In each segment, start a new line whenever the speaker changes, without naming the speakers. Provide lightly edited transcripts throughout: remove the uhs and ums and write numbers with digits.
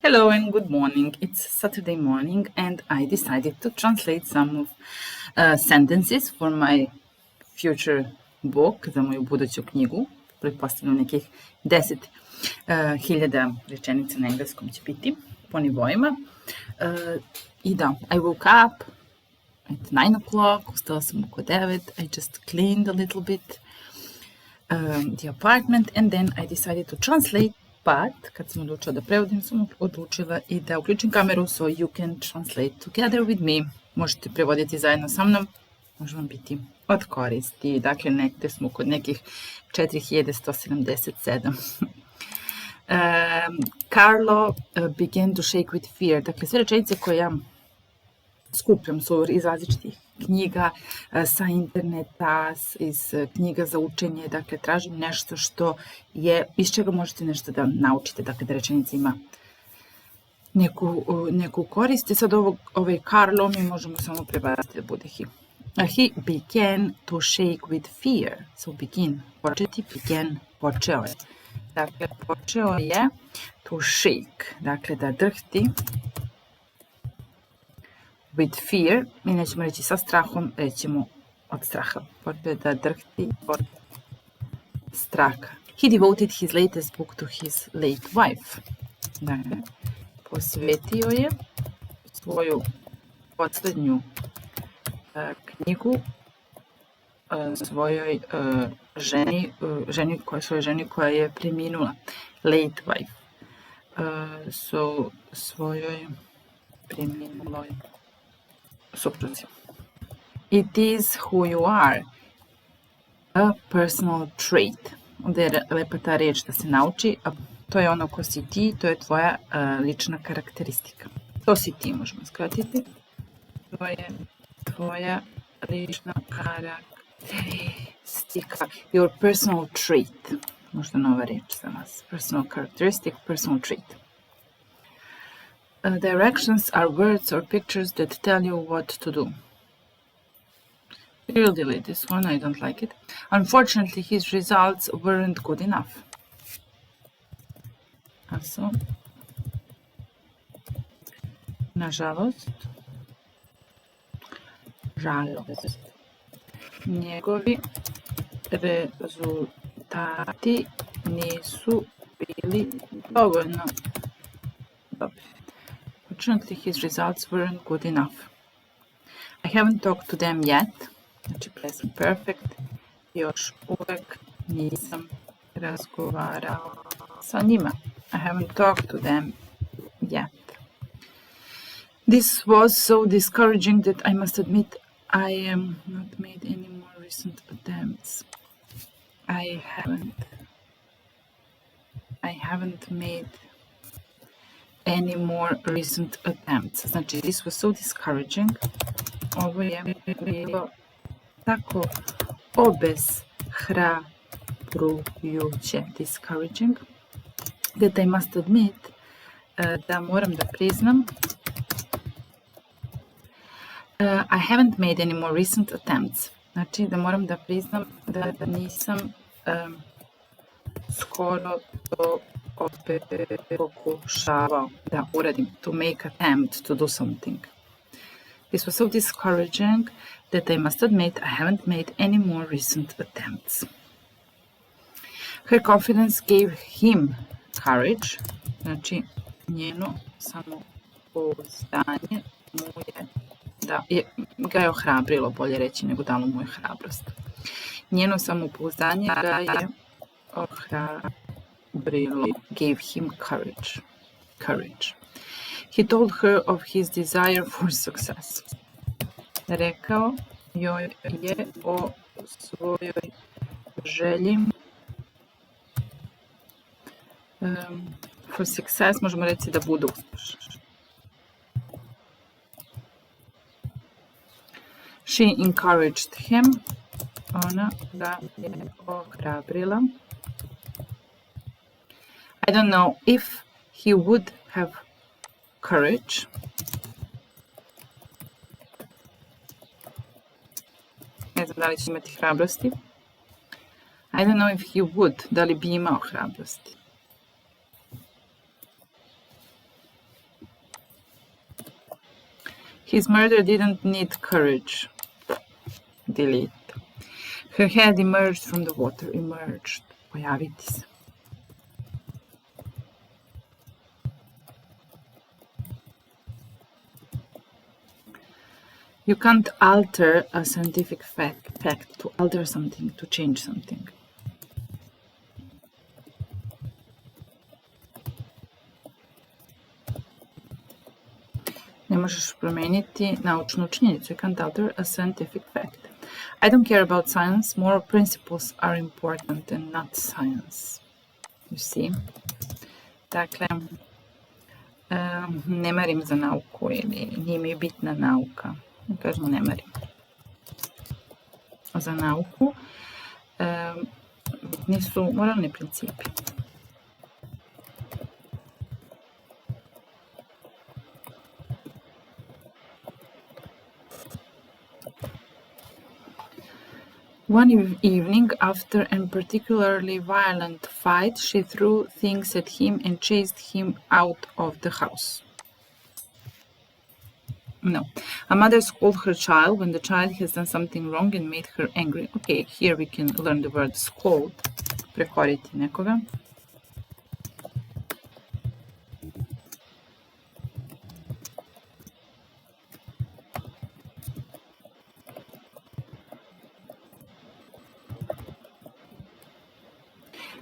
Hello and good morning. It's Saturday morning and I decided to translate some of sentences for my future book, za moju buduću knjigu. Pretpostavljam nekih 10.000 rečenica na engleskom će biti po nivoima. I da, I woke up at 9 o'clock, ustala sam oko 9, I just cleaned a little bit the apartment and then I decided to translate. But, kad sam odlučila da prevodim, sam odlučila i da uključim kameru so you can translate together with me. Možete prevoditi zajedno sa mnom, može vam biti od koristi. Dakle, negde smo kod nekih 4177. Carlo began to shake with fear. Dakle, sve rečenice koje ja skupljam su iz različitih knjiga, sa interneta, iz knjiga za učenje. Dakle, tražim nešto što je, iz čega možete nešto da naučite. Dakle, da rečenica ima neku korist. I sad ovaj Carlo mi možemo samo prebaciti da bude he. He began to shake with fear. So begin, početi, began, počeo je. Dakle, počeo je to shake, dakle da drhti. With fear, mi nećemo reći sa strahom, rećemo od straha. Počeo da drhti od straha. He devoted his latest book to his late wife. Dakle, posvetio je svoju posljednju knjigu svojoj ženi koja je preminula. Late wife. Svojoj preminuloj supruzi. It is who you are. A personal trait. Ovdje je lepa ta riječ da se nauči, a to je ono ko si ti, to je tvoja lična karakteristika. To si ti, možemo skratiti. To je tvoja lična karakteristika. Your personal trait. Možda nova riječ za vas. Personal characteristic, personal trait. Directions are words or pictures that tell you what to do. We'll delete this one, I don't like it. Unfortunately, his results weren't good enough. Also, nažalost, njegovi rezultati nisu bili dovoljno dobri. Unfortunately, his results weren't good enough. I haven't talked to them yet. Znači, present perfect. Još uvek nisam razgovarao sa njima. I haven't talked to them yet. This was so discouraging that I must admit I am not made any more recent attempts. I haven't made any more recent attempts. Znači, this was so discouraging. Ovo je bilo tako obeshrabrujuće, discouraging, that I must admit, da moram da priznam, I haven't made any more recent attempts. Znači, da moram da priznam da nisam skoro to opet pokušavao da uradim, to make attempt to do something. This was so discouraging that I must admit I haven't made any more recent attempts. Her confidence gave him courage. Znači, njeno samopouzdanje ga je ohrabrilo, bolje reći, nego dalo mu je hrabrost. Njeno samopouzdanje ga je ohrabrilo, gave him courage. He told her of his desire for success. Rekao joj je o svojoj želji for success, možemo reći da bude uspješan. She encouraged him. Ona ga je ohrabrila. I don't know if he would have courage. Ne znam da li će imati hrabrosti. I don't know if he would, da li bi imao hrabrosti. His murder didn't need courage. Delete. Her head emerged from the water. Emerged. Pojaviti se. You can't alter a scientific fact, to alter something, to change something. Ne možeš promeniti naučnu činjenicu. You can't alter a scientific fact. I don't care about science. Moral principles are important and not science. You see? Dakle, ne marim za nauku ili nije mi bitna nauka. Kažemo ne marim za nauku. Bitni su moralni principi. One evening, after a particularly violent fight, she threw things at him and chased him out of the house. No. A mother scolded her child when the child has done something wrong and made her angry. Okay, here we can learn the word scold. Prekoriti nekoga.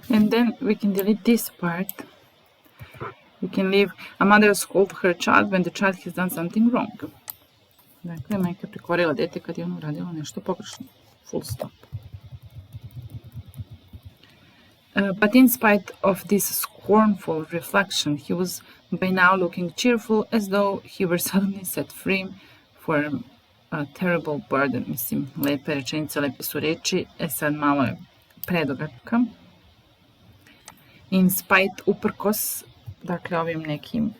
And then we can delete this part. We can leave a mother scolded her child when the child has done something wrong. Dakle, majka prekorila dete kad je ono uradilo nešto pogrešno. Full stop. But in spite of this scornful reflection, he was by now looking cheerful, as though he were suddenly set free for a terrible burden. Mislim, lepe rečenice, lepe su reči. Sad malo je predugačka. In spite, uprkos, dakle, ovim nekim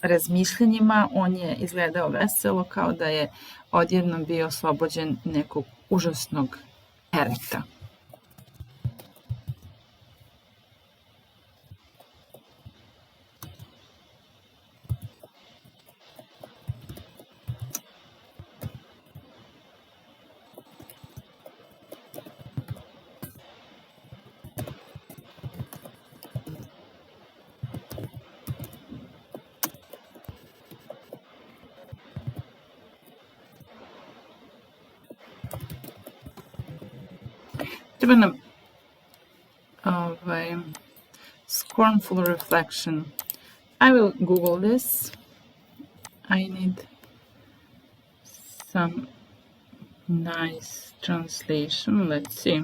razmišljenjima, on je izgledao veselo, kao da je odjednom bio oslobođen nekog užasnog tereta. Treba nam scornful reflection. I will Google this. I need some nice translation. Let's see.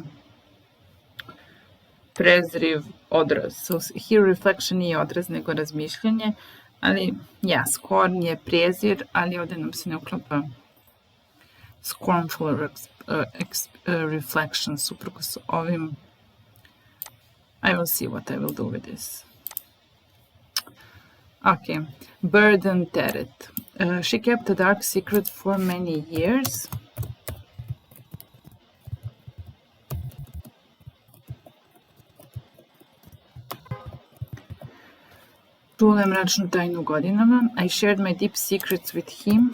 Prezriv odraz. So here reflection nije odraz nego razmišljanje, ali ja, scorn je prezir, ali ovdje nam se ne uklapa scornful reflections uprkos ovim. I will see what I will do with this. Okay, burden teret. She kept a dark secret for many years. Čula je mračnu tajnu godinama. I shared my deep secrets with him.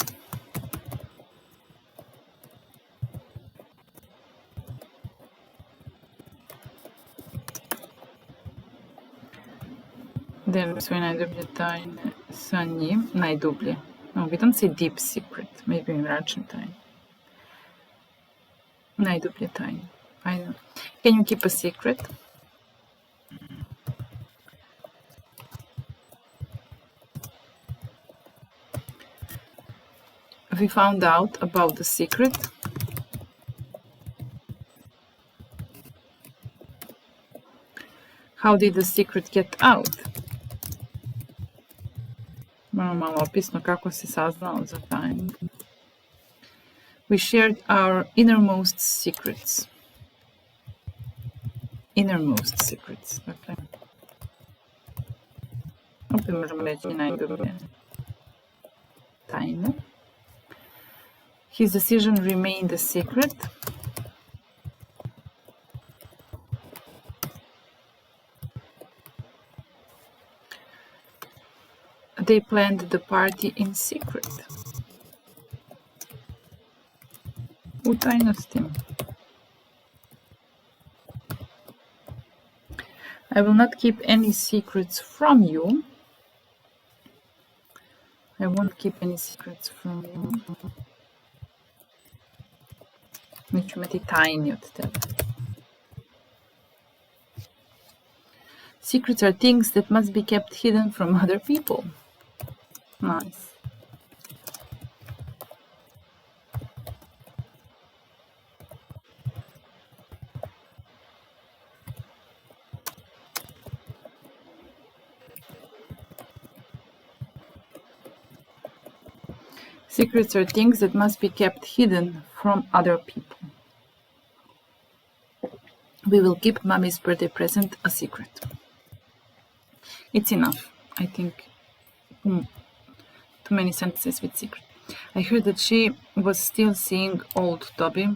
Delim svoje najdublje tajne sa njim. Najdublje. No, we don't say deep secret. Maybe mračne tajne. Najdublje tajne. I don't know. Can you keep a secret? We found out about the secret. How did the secret get out? Malo opisno kako se saznalo za tajnu. We shared our innermost secrets. Innermost secrets. Dakle, opet možemo reći najdublje tajne. His decision remained a secret. They planned the party in secret. u tajnosti. I will not keep any secrets from you. I won't keep any secrets from you. Neću imati tajni od tebe. Secrets are things that must be kept hidden from other people. Nice. Secrets are things that must be kept hidden from other people. We will keep mommy's birthday present a secret. It's enough, I think. Too many sentences with secret. I heard that she was still seeing old Toby.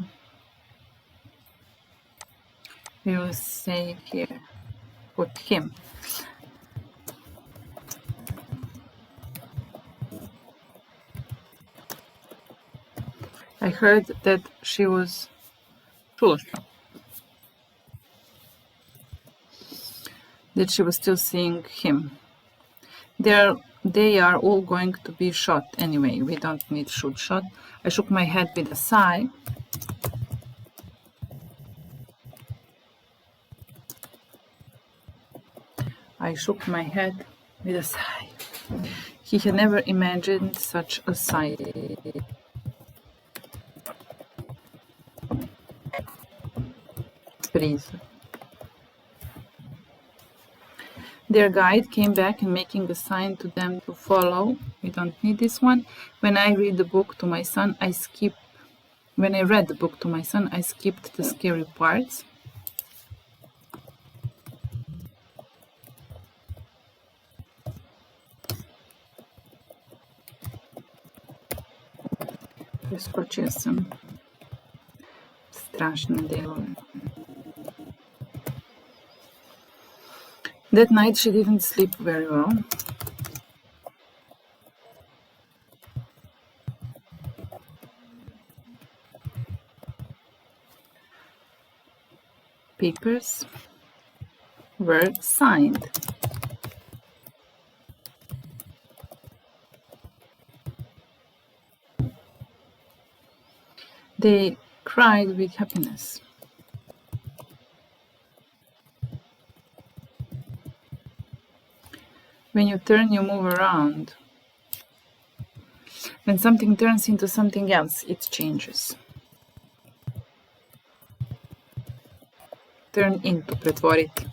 We will say here, put him. I heard that she was still seeing him. They are all going to be shot anyway. We don't need shot. I shook my head with a sigh. I shook my head with a sigh. He had never imagined such a sight. Their guide came back and making a sign to them to follow. We don't need this one. When I read the book to my son, I skipped the scary parts. Preskočio sam strašne delove. That night she didn't sleep very well. Papers were signed. They cried with happiness. When you turn, you move around. When something turns into something else, it changes. Turn into, pretvoriti.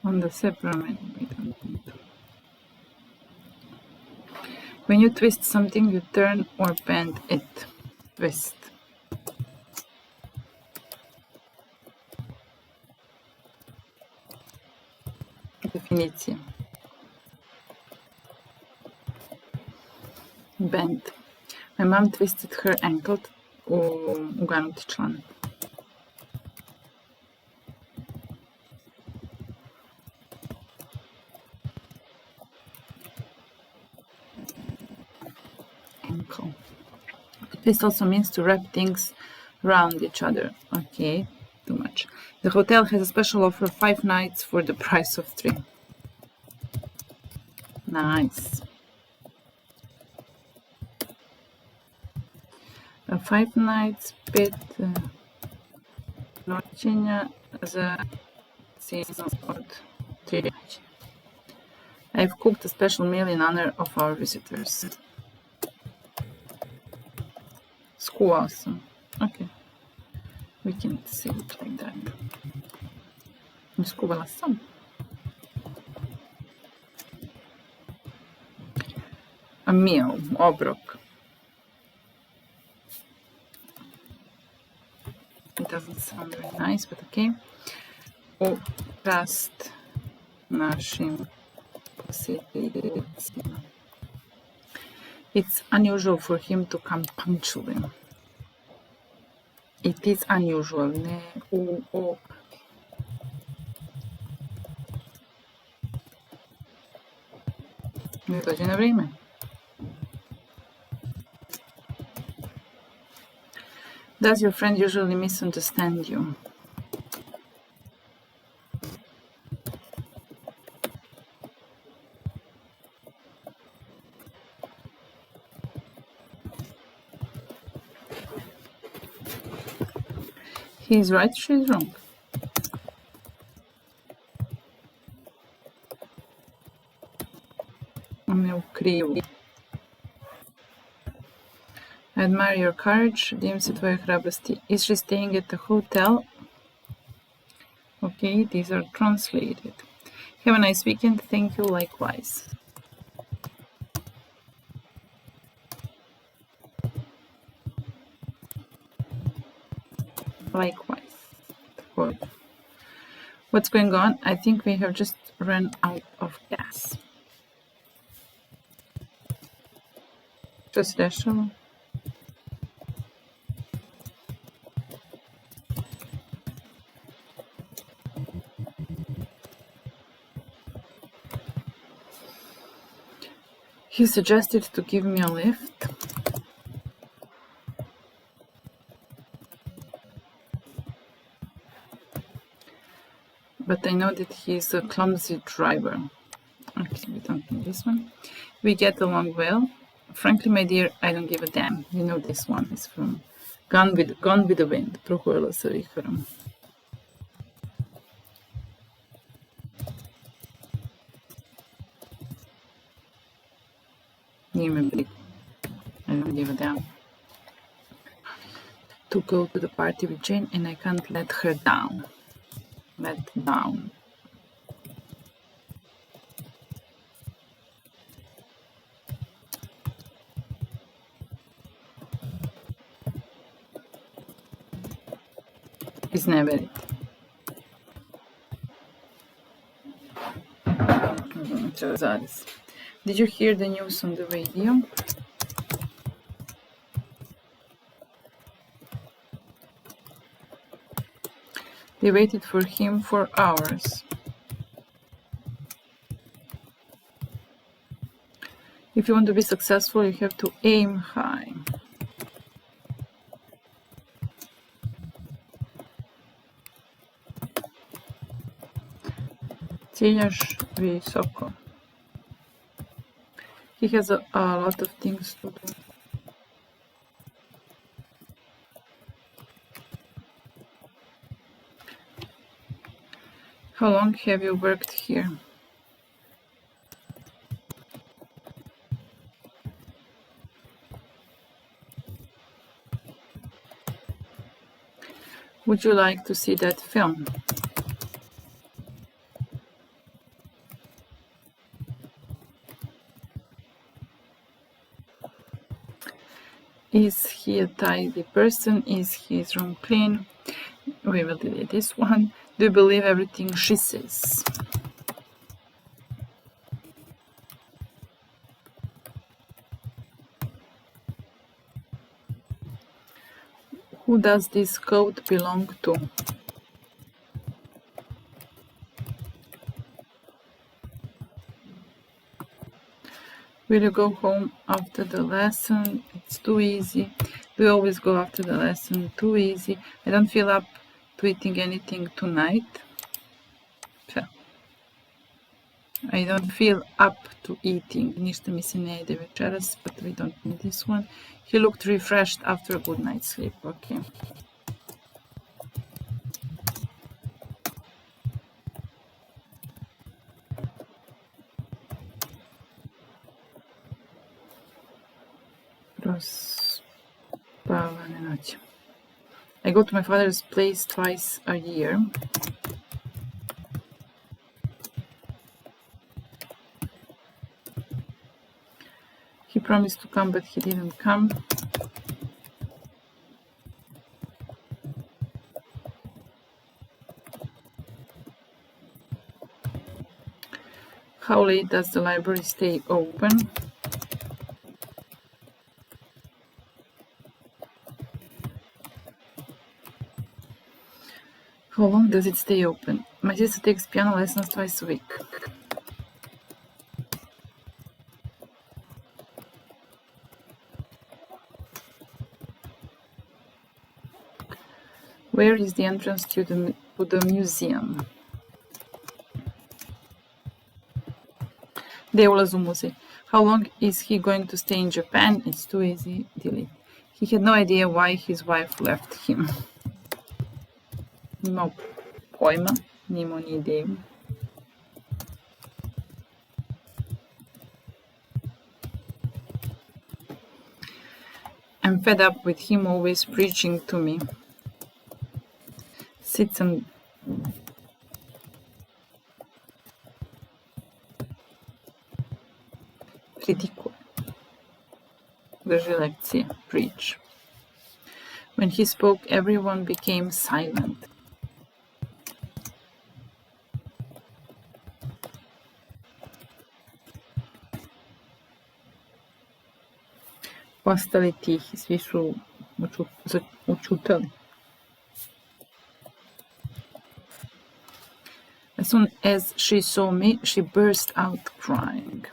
Onda se promeni. When you twist something, you turn or bend it. Twist. Definicija. Bend. My mom twisted her ankle uganuti članak. Ankle. Twist also means to wrap things around each other. Okay, too much. The hotel has a special offer, 5 nights for the price of 3. Nice. 5 nights, 5 noćenja za cijenu od 3. I've cooked a special meal in honor of our visitors. Skuvao sam. Okay. We can say it like that. Skuvala sam. A meal, obrok. It doesn't sound very nice, but okay. U čast našim posjetiteljima. It's unusual for him to come punctually. It is unusual. Ne u Ne dođe na vrijeme. Does your friend usually misunderstand you? He is right, she is wrong. On je u krivu. I admire your courage. Divim se tvoje hrabrosti. Is she staying at the hotel? Okay, these are translated. Have a nice weekend. Thank you, likewise. Likewise. What's going on? I think we have just run out of gas. Što se dešava? He suggested to give me a lift. But I know that he is a clumsy driver. Okay, we don't need this one. We get along well. Frankly, my dear, I don't give a damn. You know this one is from Gone with the Wind. Prohujala sa vihorom. Nije me briga. I don't give a damn. To go to the party with Jane and I can't let her down. Let down. Izneveriti. Did you hear the news on the radio? They waited for him for hours. If you want to be successful, you have to aim high. Ciljaš visoko. He has a lot of things to do. How long have you worked here? Would you like to see that film? Is he a tidy person? Is his room clean? We will delete this one. Do you believe everything she says? Who does this coat belong to? Will you go home after the lesson? It's too easy. Do you always go after the lesson? Too easy. I don't feel up to eating anything tonight. I don't feel up to eating. Ništa mi se ne jede večeras, but we don't need this one. He looked refreshed after a good night's sleep. Okay. Prospavane noći. I go to my father's place twice a year. He promised to come, but he didn't come. How late does the library stay open? How long does it stay open? My sister takes piano lessons twice a week. Where is the entrance to the museum? Gdje je ulaz u muzej? How long is he going to stay in Japan? It's too easy. Delete. He had no idea why his wife left him. Nimao pojma, nimao ni ideju. I'm fed up with him always preaching to me. Sit sam kritikuje. Drži lekcije. Preach. When he spoke, everyone became silent. Postali tihi, svi su učutali. As soon as she saw me, she burst out crying.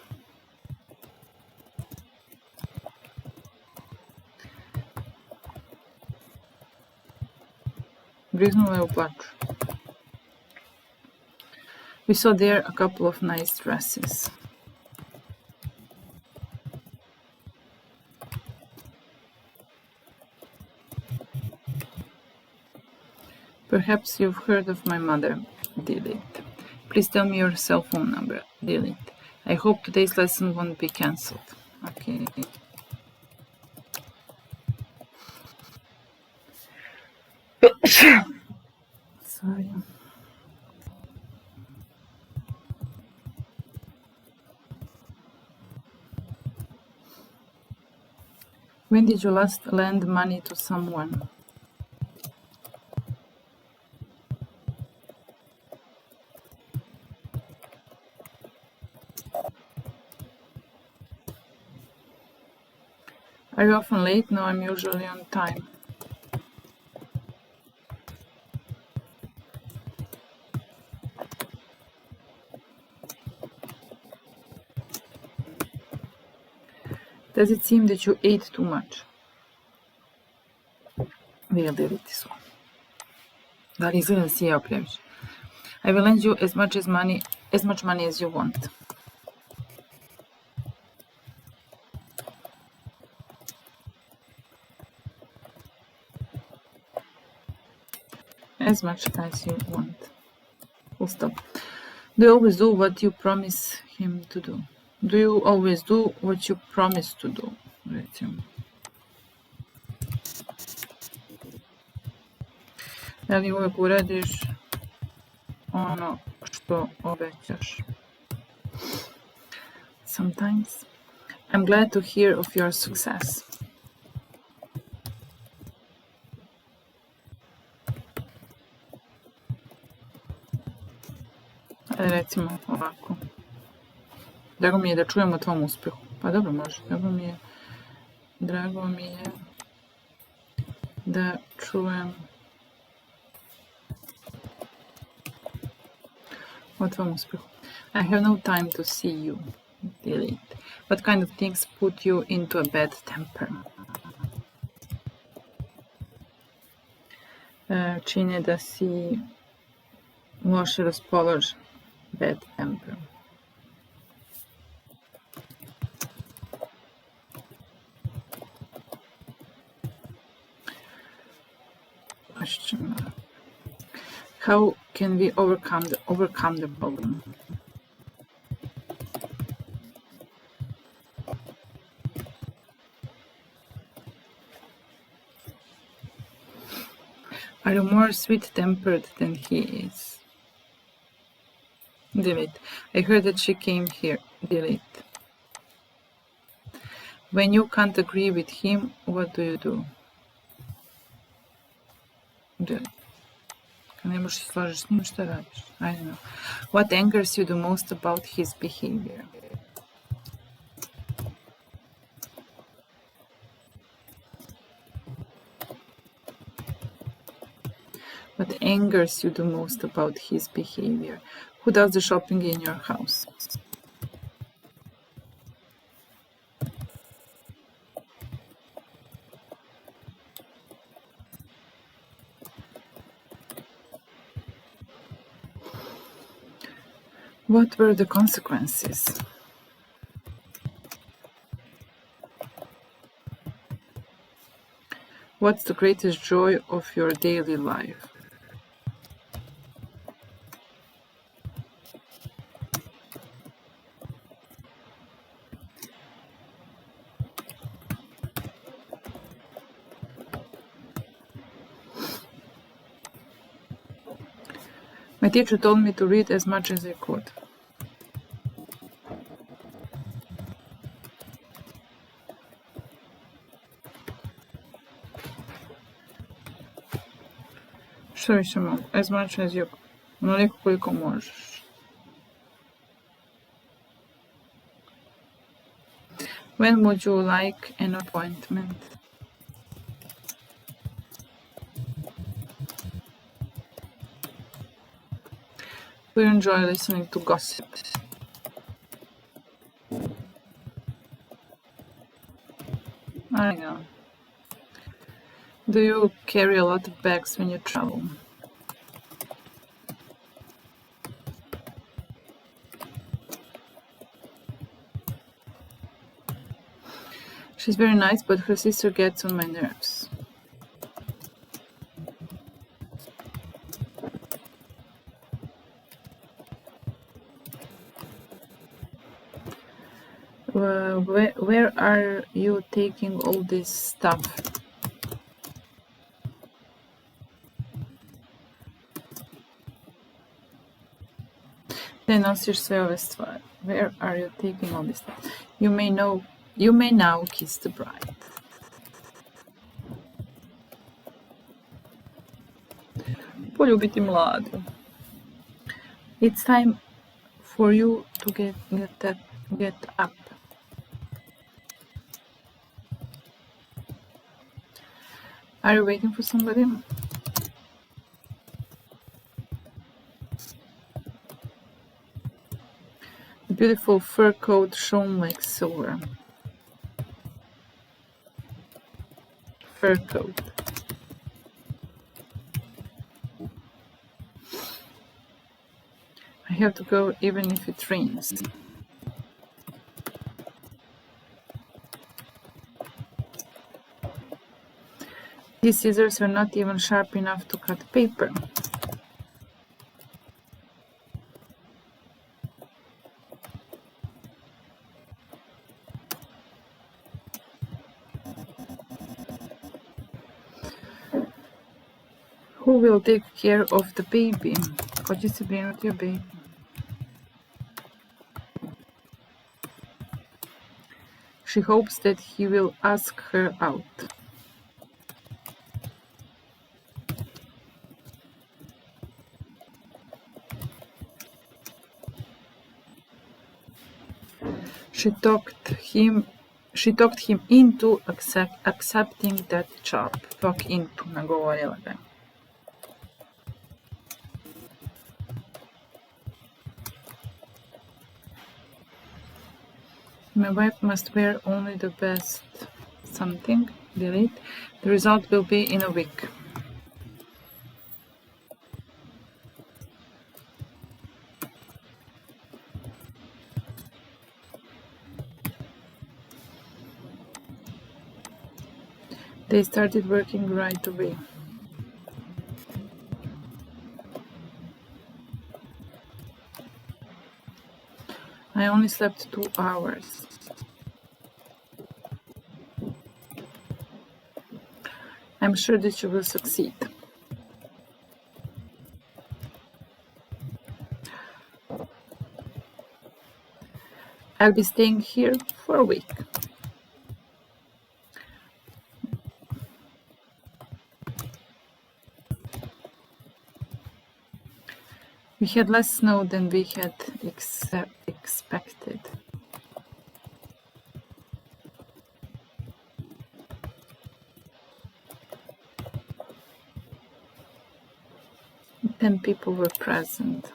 Briznula je u plaču. We saw there a couple of nice dresses. Perhaps you've heard of my mother. Delete. Please tell me your cell phone number. Delete. I hope today's lesson won't be cancelled. Okay. Sorry. When did you last lend money to someone? Are you often late? No, I'm usually on time. Does it seem that you ate too much? We'll delete this one. Da li izgleda da si jeo previše? I will lend you as much money as you want. As much as you want. Full stop. Do you always do what you promise him to do? Do you always do what you promise to do? Recimo. Da li uvijek uradiš ono što obećaš? Sometimes. I'm glad to hear of your success. Recimo ovako. Drago mi je da čujem o tvom uspehu. Pa dobro, može. Drago mi je da čujem o tvom uspehu. I have no time to see you. Delete. What kind of things put you into a bad temper? Čine da si loše raspoložen. Bad temper. How can we overcome the problem? Are you more sweet-tempered than he is? Delete. I heard that she came here. Delete. When you can't agree with him, what do you do? Delete. Kad ne možeš se složiti s njim, šta radiš? I don't know. What angers you the most about his behavior? What angers you the most about his behavior? Who does the shopping in your house? What were the consequences? What's the greatest joy of your daily life? My teacher told me to read as much as I could. Što više mogu? As much as you... Onoliko koliko možeš. When would you like an appointment? Do you enjoy listening to gossip? I know. Do you carry a lot of bags when you travel? She's very nice, but her sister gets on my nerves. Where are you taking all this stuff? Gdje nosiš sve ove stvari? Where are you taking all this stuff? You may now kiss the bride. Poljubiti mladu. It's time for you to get up. Are you waiting for somebody? The beautiful fur coat shone like silver. Fur coat. I have to go even if it rains. These scissors were not even sharp enough to cut paper. Who will take care of the baby? Ko će se brinuti o baby? She hopes that he will ask her out. She talked him into accepting that job. Talk into, nagovorila ga. My wife must wear only the best something. Delete. The result will be in a week. They started working right away. I only slept 2 hours. I'm sure that you will succeed. I'll be staying here for a week. We had less snow than we had expected. Ten people were present.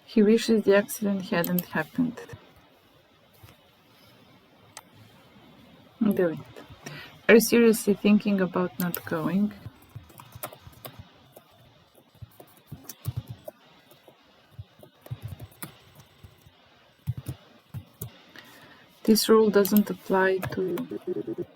He wishes the accident hadn't happened. Delete. Are you seriously thinking about not going? This rule doesn't apply to you.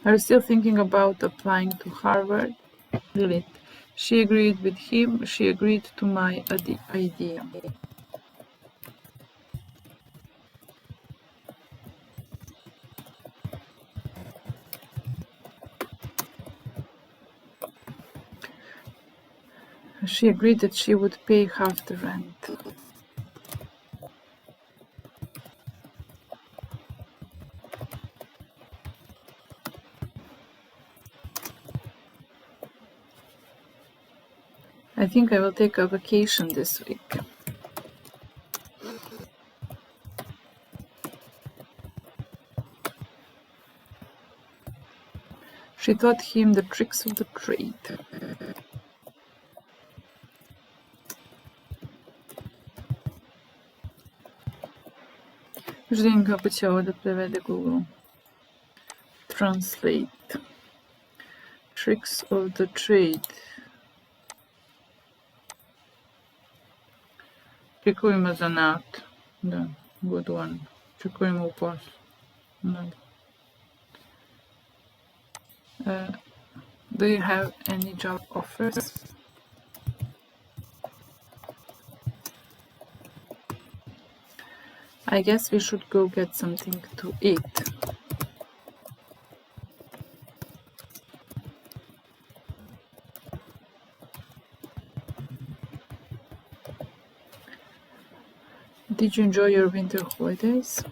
Are you still thinking about applying to Harvard? Lilith. She agreed with him. She agreed to my idea. She agreed that she would pay half the rent. I think I will take a vacation this week. She taught him the tricks of the trade. Još da vidim kako će ovo da prevede Google. Translate. Tricks of the trade. Čekujemo zanat. Da, good one. Čekujemo u poslu. Da. Do you have any job offers? I guess we should go get something to eat. Did you enjoy your winter holidays?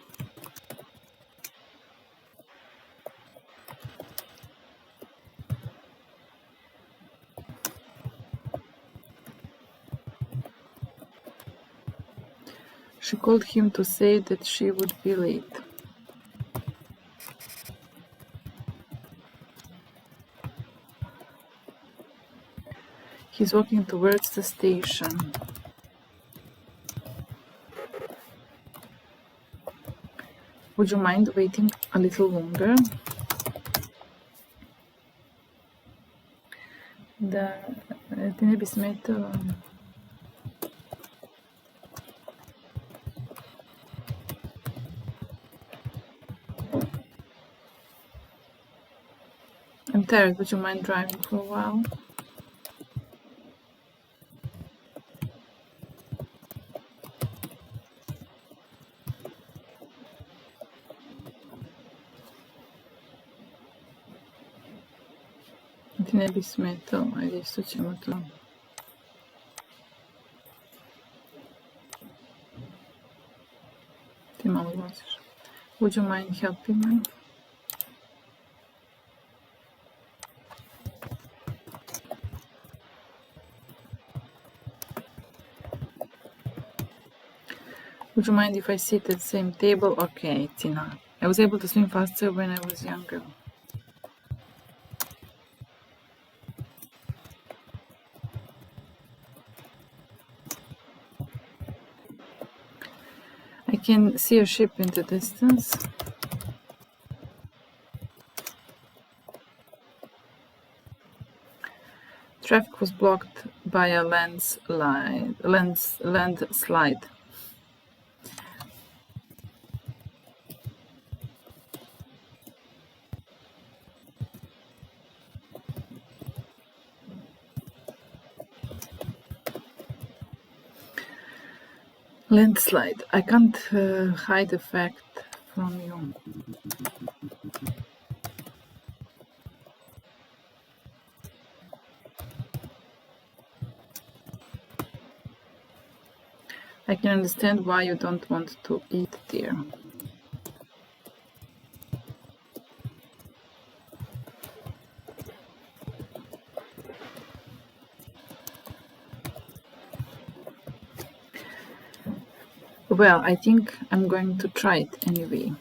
She called him to say that she would be late. He's walking towards the station. Would you mind waiting a little longer? Da, ti ne bi smetalo. I'm tired, would you mind driving for a while? Ti ne bi smetalo, ajde isto ćemo to. Ti malo voziš. Would you mind helping me? Would you mind if I sit at the same table? Okay, it's enough. I was able to swim faster when I was younger. I can see a ship in the distance. Traffic was blocked by a landslide. Landslide. I can't hide the fact from you. I can understand why you don't want to eat deer. Well, I think I'm going to try it anyway.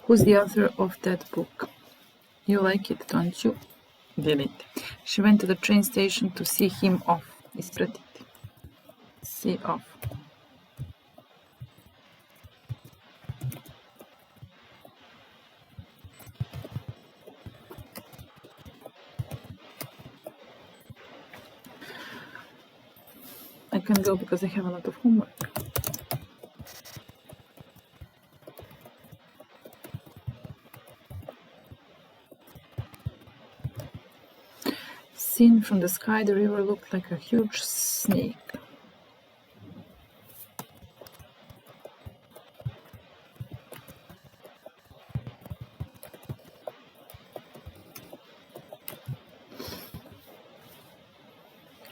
Who's the author of that book? You like it, don't you? Delete. She went to the train station to see him off. Ispratiti. See off. I can go because I have a lot of homework. Seen from the sky, the river looked like a huge snake.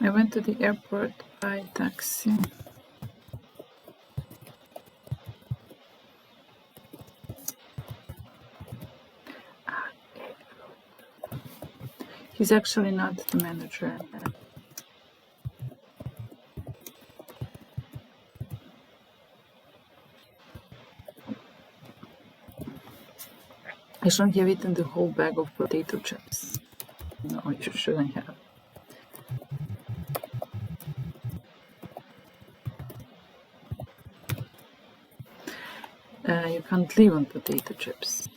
I went to the airport by taxi. He's actually not the manager. I shouldn't have eaten the whole bag of potato chips. No, you shouldn't have. You can't live on potato chips.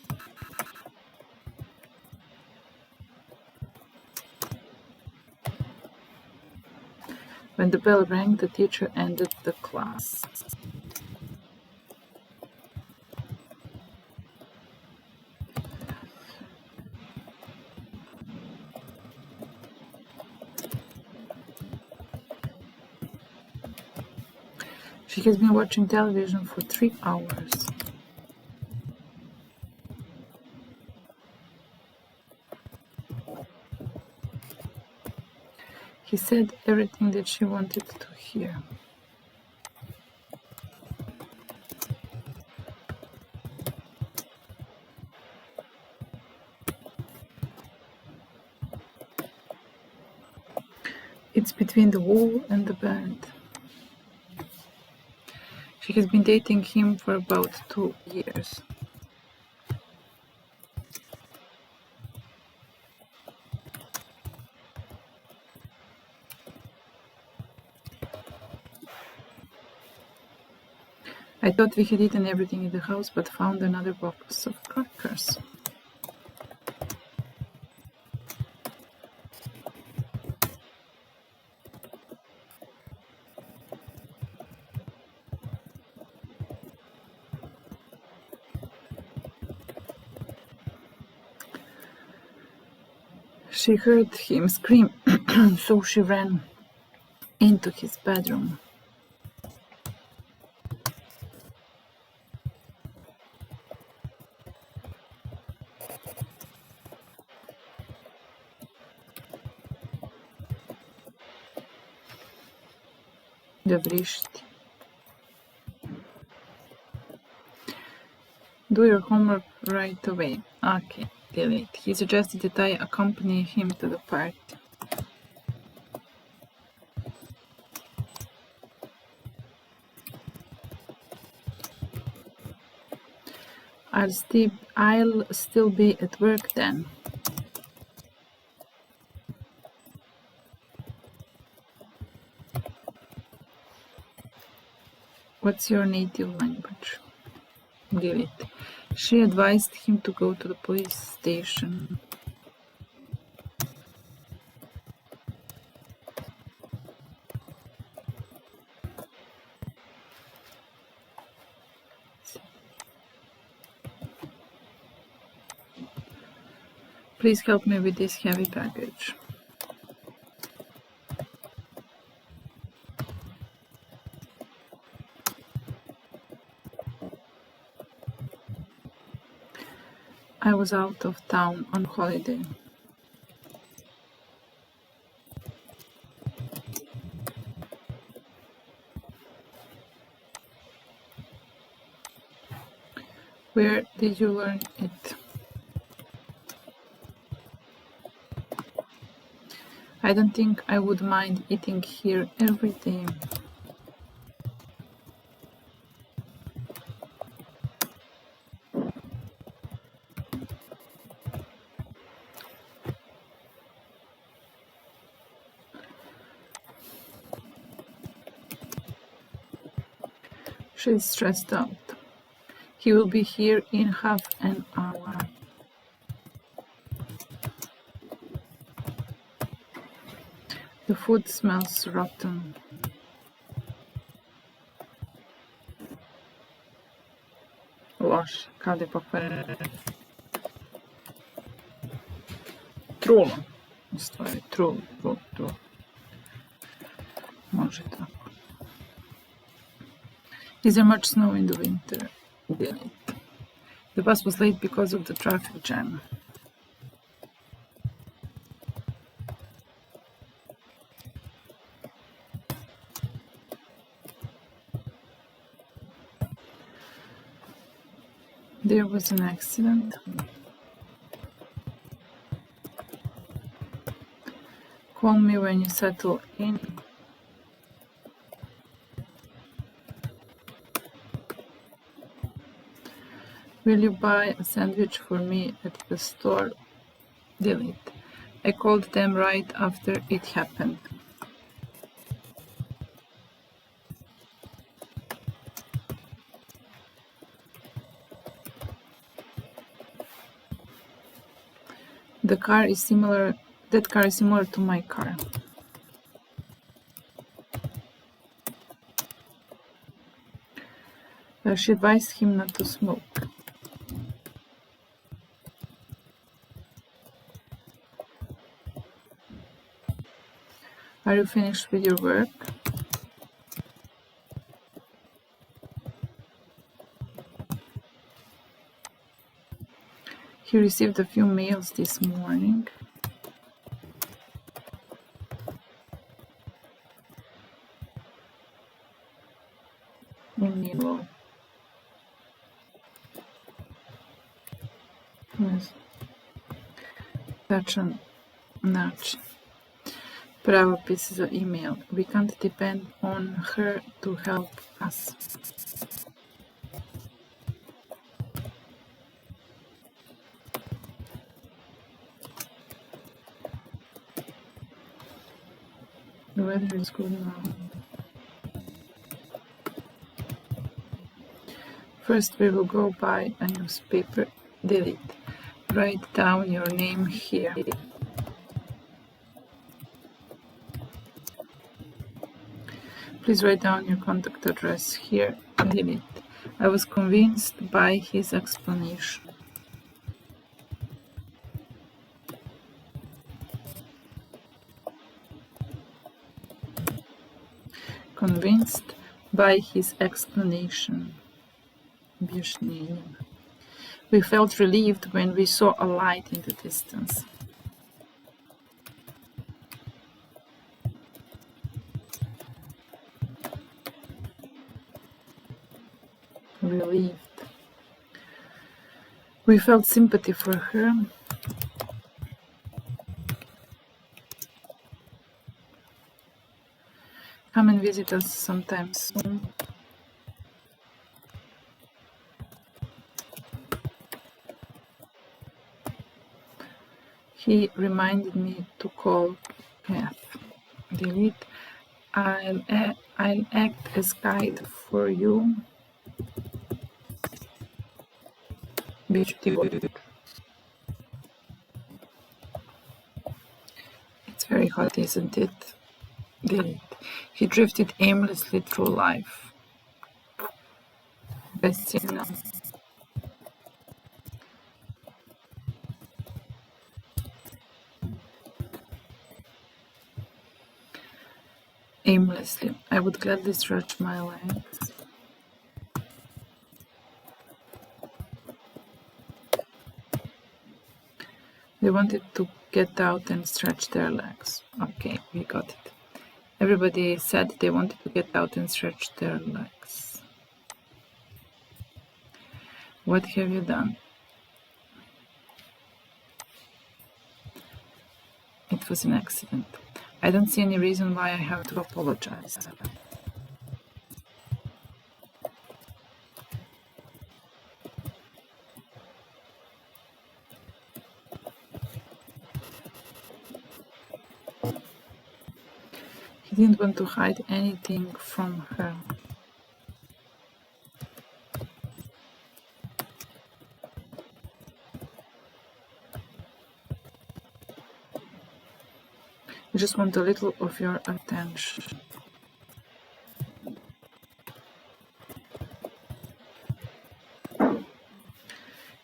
When the bell rang, the teacher ended the class. She has been watching television for 3 hours. He said everything that she wanted to hear. It's between the wall and the bed. She has been dating him for about 2 years. I thought we had eaten everything in the house, but found another box of crackers. She heard him scream, so she ran into his bedroom. Dovrishti. Do your homework right away. Okay, delete. He suggested that I accompany him to the party. I'll still be at work then. What's your native language? Delete. She advised him to go to the police station. Please help me with this heavy package. I was out of town on holiday. Where did you learn it? I don't think I would mind eating here every day. She's stressed out. He will be here in half an hour. The food smells rotten. Loš, kad je pokvareno. Trulo. U stvari, trulo. Može tako. Is there much snow in the winter? Delete. The bus was late because of the traffic jam. There was an accident. Call me when you settle in. Will you buy a sandwich for me at the store? Delete. I called them right after it happened. That car is similar to my car. She advised him not to smoke. Are you finished with your work? He received a few mails this morning. Email. Tačan način. Pravopis za email. We can't depend on her to help us. The weather is good now. First we will go buy a newspaper. Delete. Write down your name here. Please write down your contact address here. Delete. I was convinced by his explanation. Convinced by his explanation. Objašnjenjem. We felt relieved when we saw a light in the distance. Relieved. We felt sympathy for her. Come and visit us sometime soon. He reminded me to call Kath. Delete. I'll act as guide for you. It's very hot, isn't it? Delete. He drifted aimlessly through life. Vestina. Aimlessly. I would gladly stretch my legs. They wanted to get out and stretch their legs. Okay, we got it. Everybody said they wanted to get out and stretch their legs. What have you done? It was an accident. I don't see any reason why I have to apologize. He didn't want to hide anything from her. just want a little of your attention.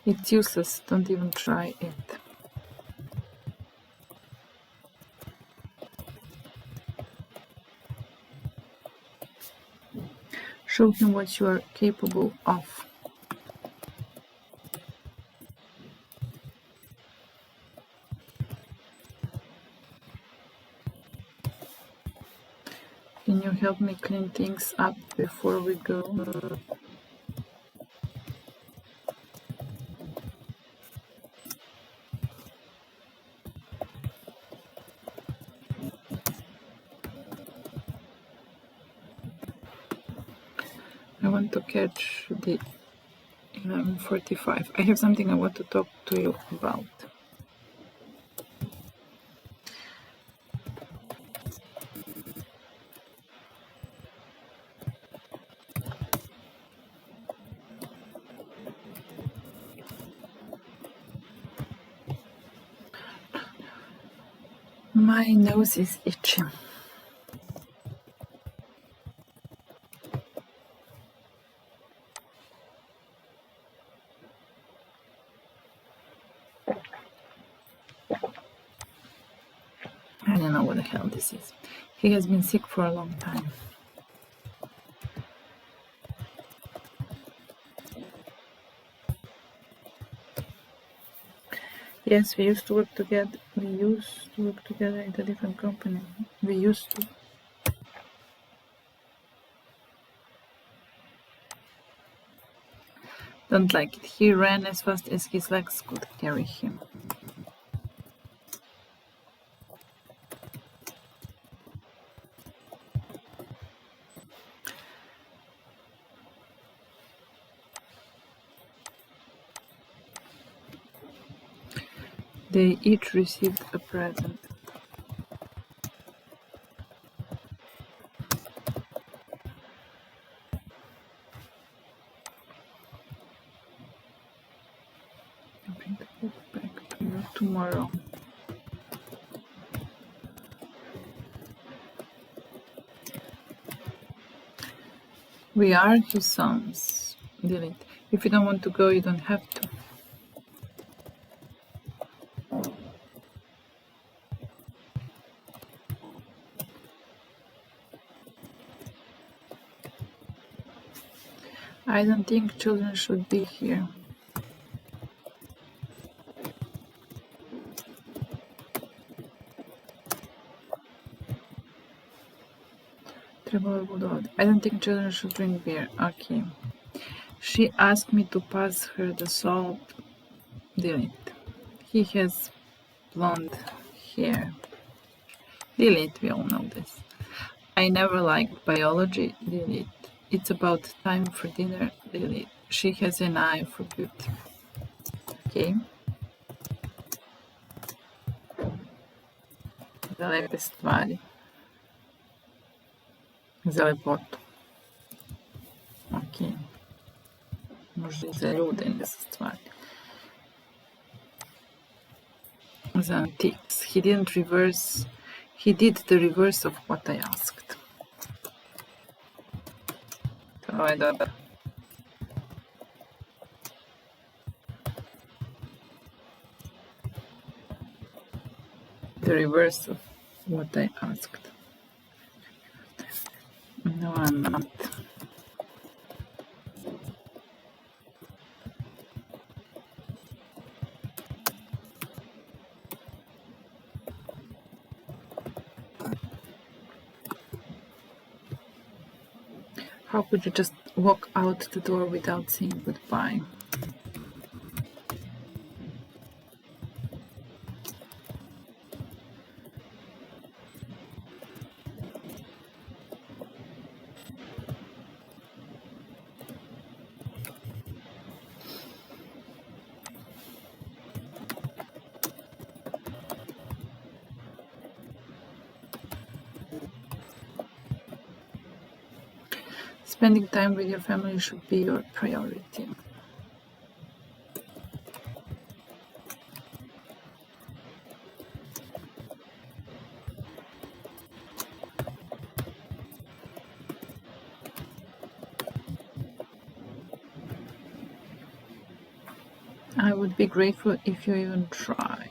It's useless, don't even try it. Show him what you are capable of. Can you help me clean things up before we go? I want to catch the 11:45. I have something I want to talk to you about. My nose is itchy. I don't know what the hell this is. He has been sick for a long time. Yes, we used to work together. We used to work together in a different company. We used to. Don't like it. He ran as fast as his legs could carry him. They each received a present. I'll bring the book back to you tomorrow. We are his sons. Delete. If you don't want to go, you don't have to. I don't think children should be here. I don't think children should drink beer. Okay. She asked me to pass her the salt. Delete. He has blonde hair. Delete, we all know this. I never liked biology. Delete. It's about time for dinner. Delete. She has an eye for beauty. Okay. Za lepe stvari. Za lepotu. Ok. Može i za ljude, ne za stvari. Za antiques. He didn't reverse. He did the reverse of what I asked. To je dobro. The reverse of what I asked. No, I'm not. How could you just walk out the door without saying goodbye? Spending time with your family should be your priority. I would be grateful if you even tried.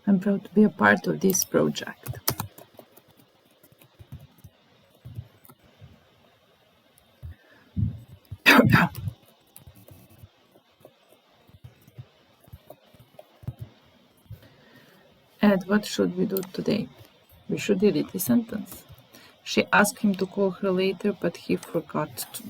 I'm proud to be a part of this project. Ed, what should we do today? We should delete the sentence. She asked him to call her later, but he forgot to.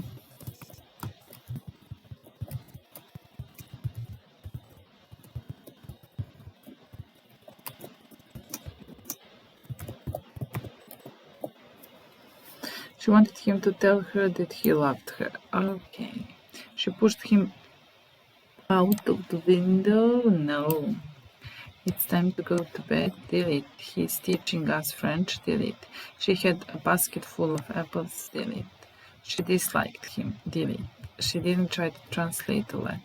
She wanted him to tell her that he loved her. Okay. She pushed him out of the window. No. It's time to go to bed. Delete. He's teaching us French. Delete. She had a basket full of apples. Delete. She disliked him. Delete. She didn't try to translate the letter.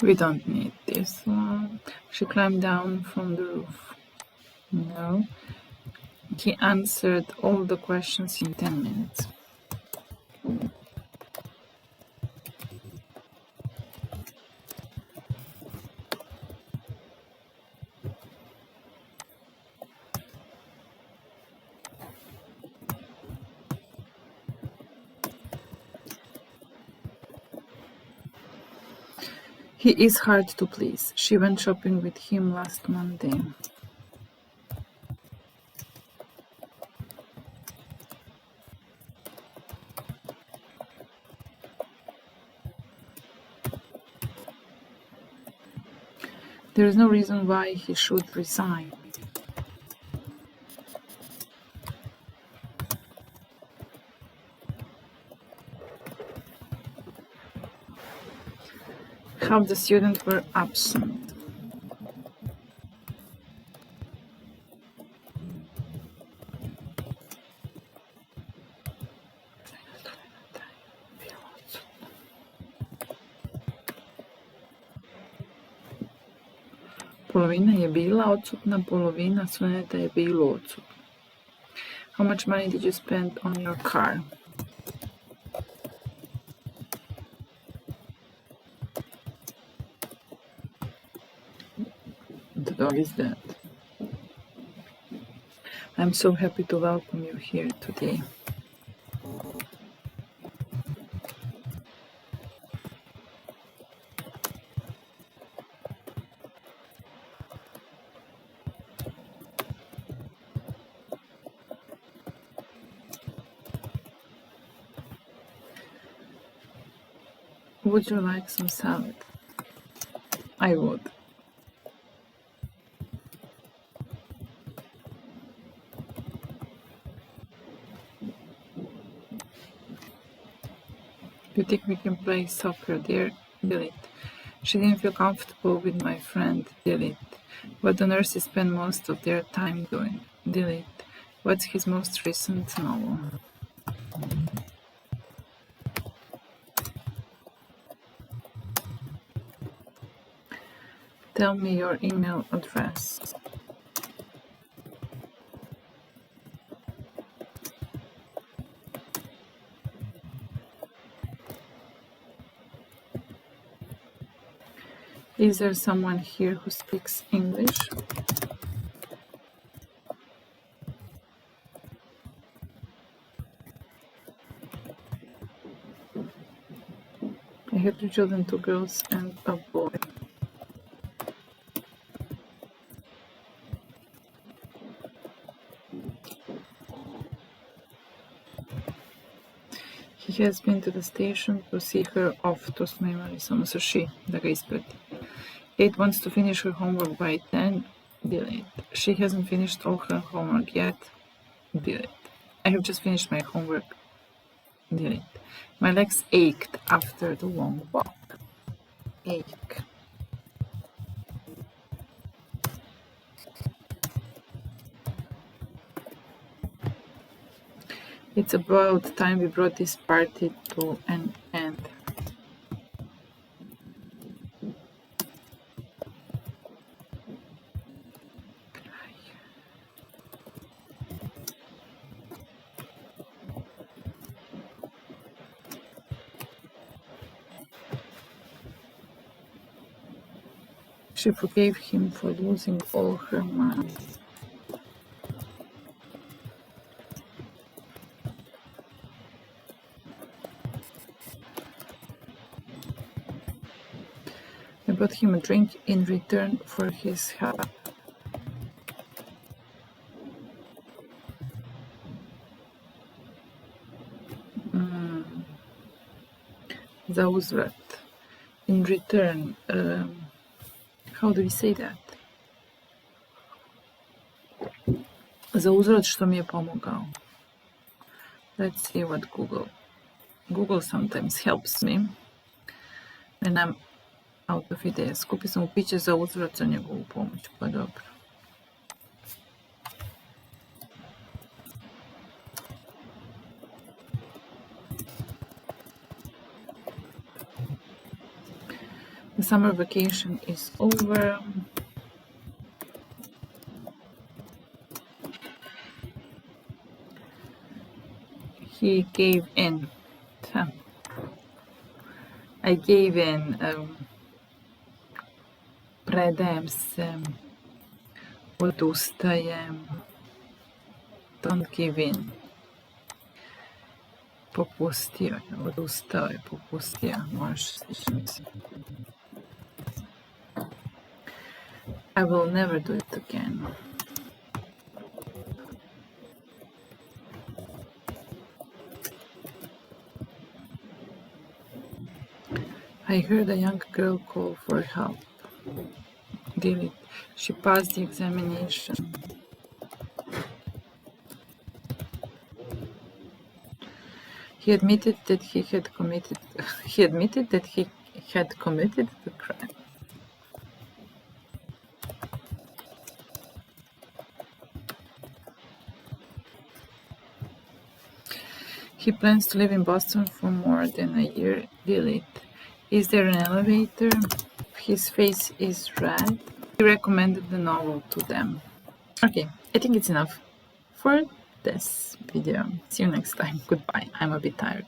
We don't need this one. She climbed down from the roof. No. He answered all the questions in 10 minutes. He is hard to please. She went shopping with him last Monday. There is no reason why he should resign. Half the students were absent. Polovina je bila odsutna, polovina studenta je bilo odsutno. How much money did you spend on your car? The dog is dead. I'm so happy to welcome you here today. Would you like some salad? I would. You think we can play soccer there? Delete. She didn't feel comfortable with my friend. Delete. What do nurses spend most of their time doing? Delete. What's his most recent novel? Tell me your email address. Is there someone here who speaks English? I have 2 children, 2 girls and a boy. He has been to the station to see her off. To smo imali samo sa she, da ga isprati. Kate wants to finish her homework by 10. Delete. She hasn't finished all her homework yet. Delete. I have just finished my homework. Delete. My legs ached after the long walk. Ache. It's about time we brought this party to an end. She forgave him for losing all her money. I bought him a drink in return for his help. Za uzvrat. In return. How do we say that? Za uzvrat što mi je pomogao. Let's see what Google sometimes helps me when I'm out of ideas. Kupio sam mu piće za uzvrat za njegovu pomoć, pa dobro. The summer vacation is over. He gave in. I gave in. Predajem se. Odustajem. Don't give in. Popustio je. Odustao je. Popustio. Možeš slično misliti. I will never do it again. I heard a young girl call for help. Delete. She passed the examination. He admitted that he had committed the crime. He plans to live in Boston for more than a year. Delete. Is there an elevator? His face is red. He recommended the novel to them. Okay, I think it's enough for this video. See you next time. Goodbye. I'm a bit tired.